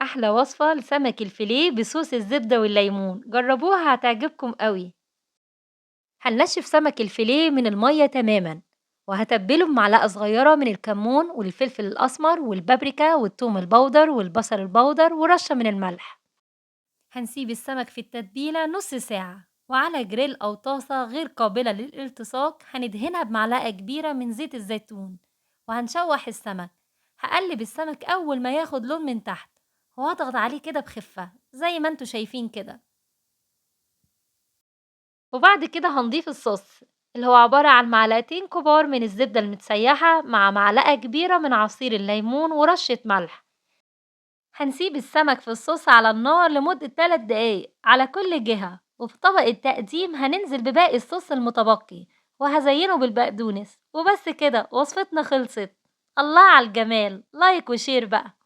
أحلى وصفة لسمك الفيليه بصوص الزبدة والليمون، جربوها هتعجبكم أوي. هننشف سمك الفيليه من المَيّة تمامًا، وهاتبّله بمعلقة صغيرة من الكمون والفلفل الأسمر والبابريكا والتوم البودر والبصل البودر ورشة من الملح. هنسيب السمك في التتبيلة نُص ساعة، وعلى جريل أو طاسة غير قابلة للالتصاق هندهنها بمعلقة كبيرة من زيت الزيتون، وهنشوح السمك. هاقلّب السمك أول ما ياخد لون من تحت، وهاضغط عليه كده بخفة زي ما أنتم شايفين كده. وبعد كده هنضيف الصوص اللي هو عبارة عن معلقتين كبار من الزبدة المتسيحة مع معلقة كبيرة من عصير الليمون ورشة ملح. هنسيب السمك في الصوص على النار لمدة 3 دقايق على كل جهة، وفي طبق التقديم هننزل بباقي الصوص المتبقي وهزينه بالبقدونس. وبس كده وصفتنا خلصت. الله على الجمال، لايك وشير بقى.